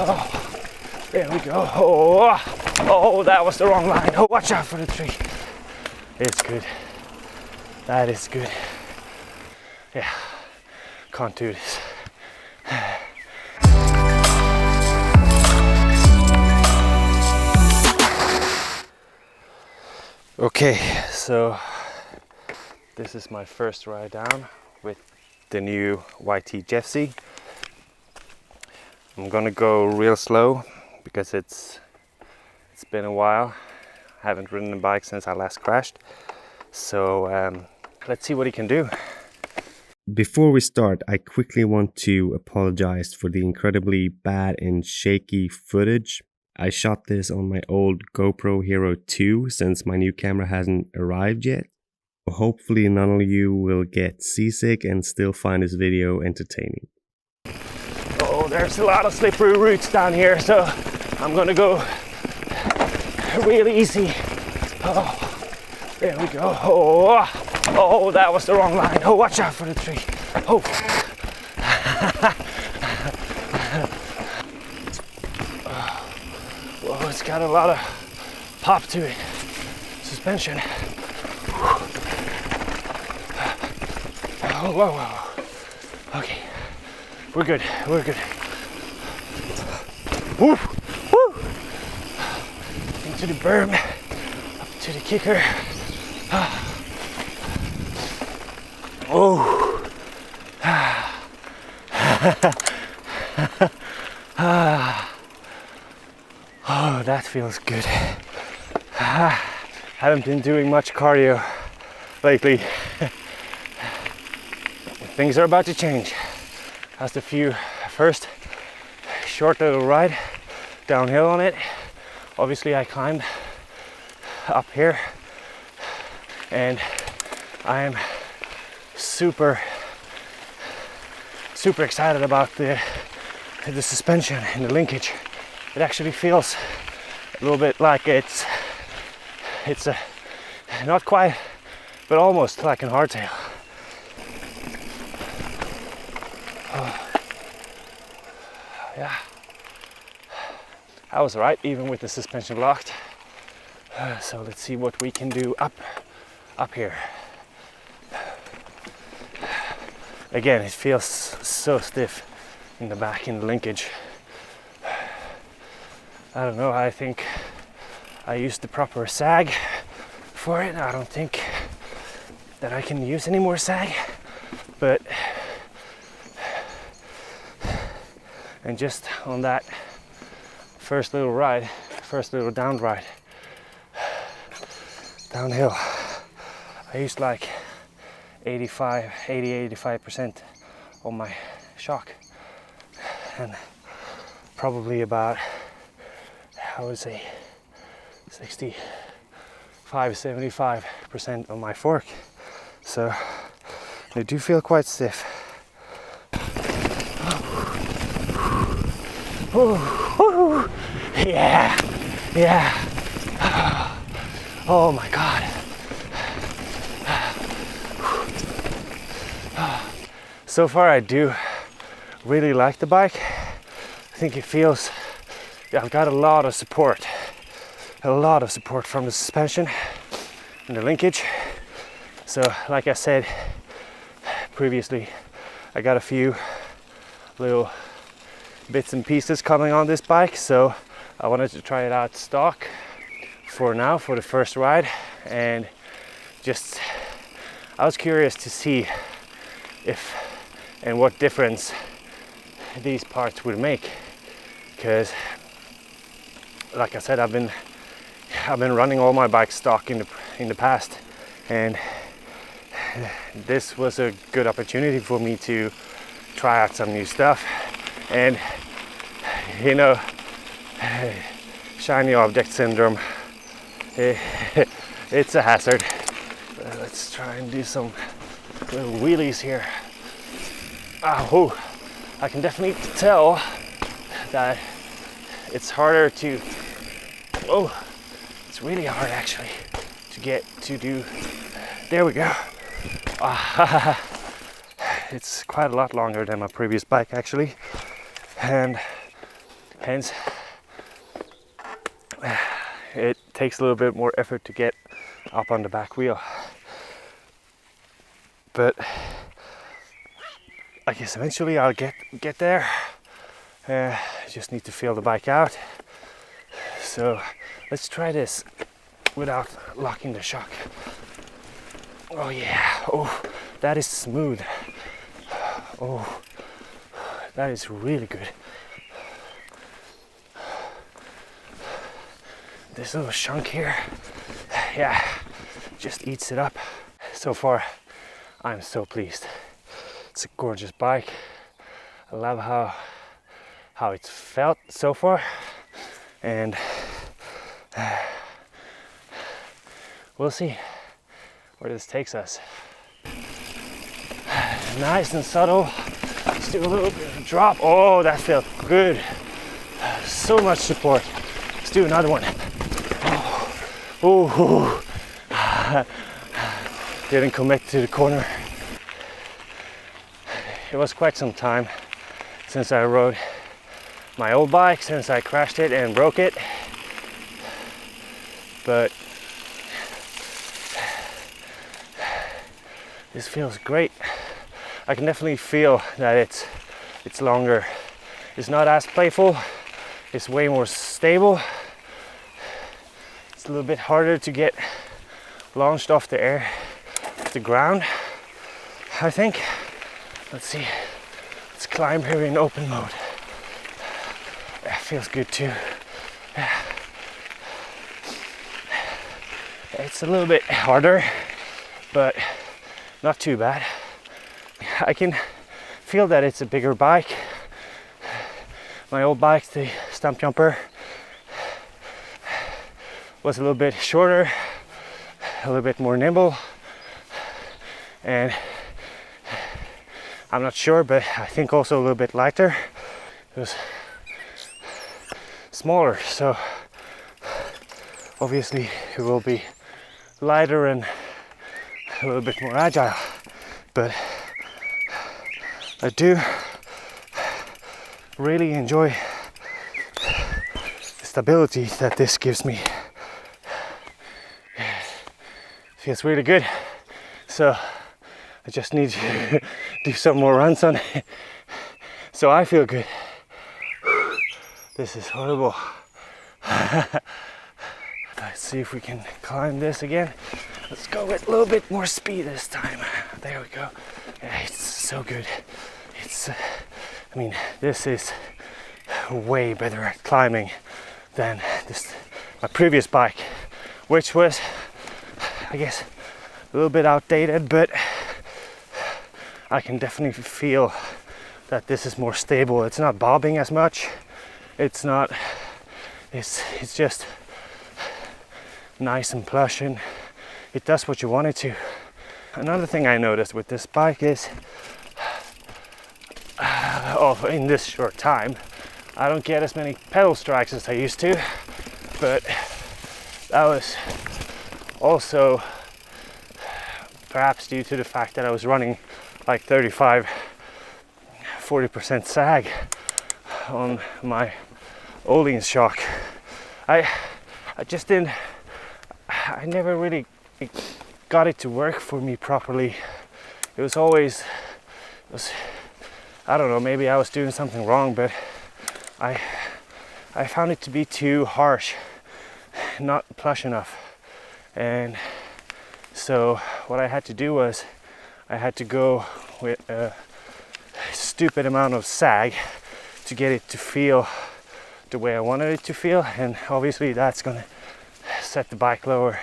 Oh, there we go. Oh, that was the wrong line. Oh, watch out for the tree. It's good. That is good. Yeah, can't do this. Okay, so this is my first ride down with the new YT Jeffsy. I'm gonna go real slow because it's been a while. I haven't ridden a bike since I last crashed. So let's see what he can do. Before we start, I quickly want to apologize for the incredibly bad and shaky footage. I shot this on my old GoPro Hero 2 since my new camera hasn't arrived yet. Hopefully none of you will get seasick and still find this video entertaining. Oh, there's a lot of slippery roots down here, so I'm gonna go really easy. Oh, there we go. Oh, that was the wrong line. Oh, watch out for the tree. Oh. Whoa, it's got a lot of pop to it. Suspension. Oh, whoa. Okay, we're good. Woo, woo. Into the berm, up to the kicker. Oh. Oh, that feels good. Haven't been doing much cardio lately. Things are about to change. That's the first short little ride downhill on it. Obviously I climbed up here and I am super excited about the suspension and the linkage. It actually feels a little bit like it's not quite, but almost like an hardtail. Yeah, I was right even with the suspension locked. So let's see what we can do up here. Again, it feels so stiff in the back in the linkage. I don't know, I think I used the proper sag for it. I don't think that I can use any more sag, but and just on that first little down ride downhill, I used like 85% on my shock, and probably about, I would say 75% on my fork. So they do feel quite stiff. Ooh, yeah. Oh my God. So far I do really like the bike. I think it feels, I've got a lot of support from the suspension and the linkage. So like I said previously, I got a few little bits and pieces coming on this bike, so I wanted to try it out stock for now, for the first ride, and just I was curious to see if and what difference these parts would make, because like I said, I've been running all my bikes stock in the past, and this was a good opportunity for me to try out some new stuff. And you know, shiny object syndrome, it's a hazard. Let's try and do some little wheelies here. Oh, I can definitely tell that it's harder to, it's really hard actually to get to do. There we go. It's quite a lot longer than my previous bike actually, and Hence, it takes a little bit more effort to get up on the back wheel. But I guess eventually I'll get there. I just need to feel the bike out. So let's try this without locking the shock. Oh yeah, oh, that is smooth. Oh, that is really good. This little chunk here, yeah, just eats it up. So far, I'm so pleased. It's a gorgeous bike. I love how it's felt so far, and we'll see where this takes us. Nice and subtle. Let's do a little bit of a drop. Oh, that felt good. So much support. Let's do another one. Oh, didn't commit to the corner. It was quite some time since I rode my old bike, since I crashed it and broke it. But this feels great. I can definitely feel that it's longer. It's not as playful. It's way more stable. It's a little bit harder to get launched off the ground, I think. Let's see. Let's climb here in open mode. That feels good too. It's a little bit harder, but not too bad. I can feel that it's a bigger bike. My old bike, the Stump Jumper, was a little bit shorter, a little bit more nimble, and I'm not sure, but I think also a little bit lighter. It was smaller, so obviously it will be lighter and a little bit more agile, but I do really enjoy the stability that this gives me. Feels really good. So I just need to do some more runs on it so I feel good. This is horrible. Let's see if we can climb this again. Let's go with a little bit more speed this time. There we go. Yeah, it's so good. It's, I mean, this is way better at climbing than my previous bike, which was, I guess, a little bit outdated, but I can definitely feel that this is more stable. It's not bobbing as much. It's just nice and plush, and it does what you want it to. Another thing I noticed with this bike is, in this short time, I don't get as many pedal strikes as I used to, but that was also perhaps due to the fact that I was running like 35-40% sag on my Öhlins shock. I never really got it to work for me properly. It was always, I don't know, maybe I was doing something wrong, but I found it to be too harsh, not plush enough. And so what I had to do was I had to go with a stupid amount of sag to get it to feel the way I wanted it to feel, and obviously that's gonna set the bike lower.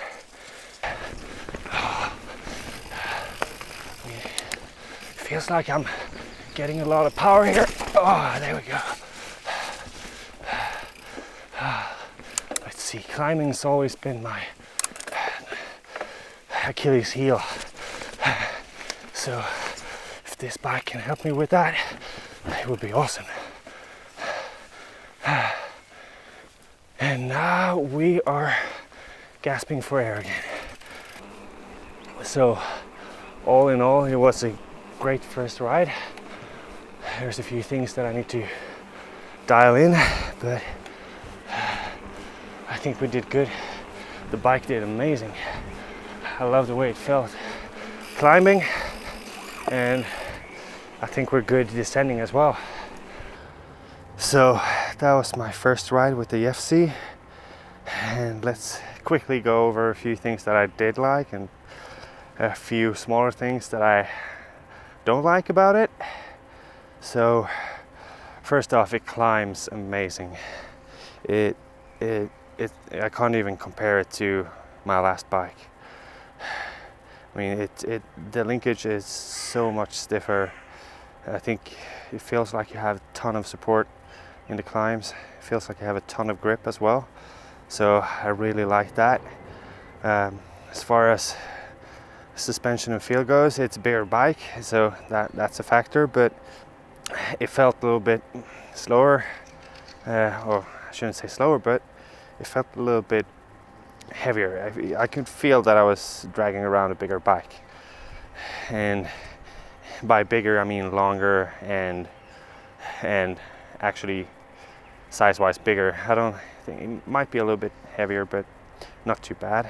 Feels like I'm getting a lot of power here. Oh, there we go. Let's see, climbing's always been my Achilles heel. So if this bike can help me with that, it would be awesome. And now we are gasping for air again. So all in all, it was a great first ride. There's a few things that I need to dial in, but I think we did good. The bike did amazing. I love the way it felt climbing, and I think we're good descending as well. So that was my first ride with the Jeffsy, and let's quickly go over a few things that I did like and a few smaller things that I don't like about it. So first off, it climbs amazing. I can't even compare it to my last bike. I mean, the linkage is so much stiffer. I think it feels like you have a ton of support in the climbs. It feels like you have a ton of grip as well. So I really like that. As far as suspension and feel goes, it's a bigger bike, so that's a factor, but it felt a little bit slower, or I shouldn't say slower, but it felt a little bit heavier. I could feel that I was dragging around a bigger bike, and by bigger I mean longer and actually size-wise bigger. I don't think it might be a little bit heavier, but not too bad.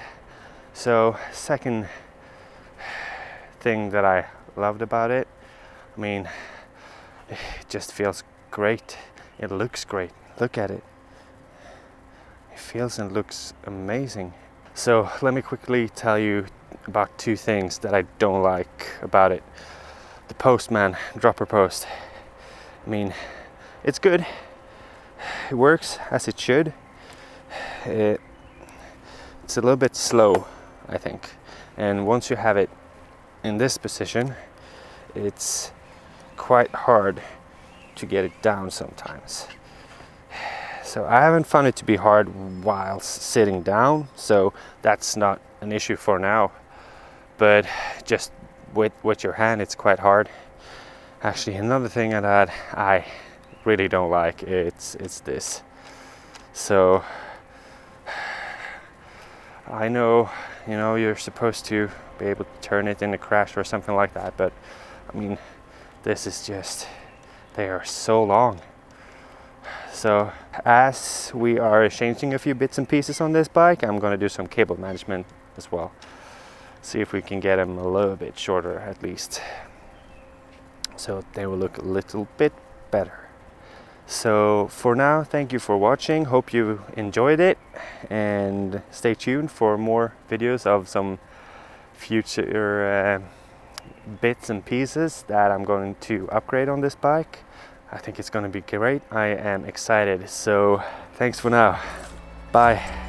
So second thing that I loved about it, I mean, it just feels great. It looks great. Look at it. It feels and looks amazing. So let me quickly tell you about two things that I don't like about it. The Postman dropper post. I mean, it's good. It works as it should. It's a little bit slow, I think. And once you have it in this position, it's quite hard to get it down sometimes. So I haven't found it to be hard while sitting down, so that's not an issue for now. But just with your hand, it's quite hard. Actually, another thing that I really don't like, it's this. So I know, you know, you're supposed to be able to turn it in a crash or something like that, but I mean, this is just, they are so long. So as we are changing a few bits and pieces on this bike, I'm going to do some cable management as well. See if we can get them a little bit shorter at least, so they will look a little bit better. So for now, thank you for watching. Hope you enjoyed it, and stay tuned for more videos of some future bits and pieces that I'm going to upgrade on this bike. I think it's going to be great. I am excited. So thanks for now. Bye.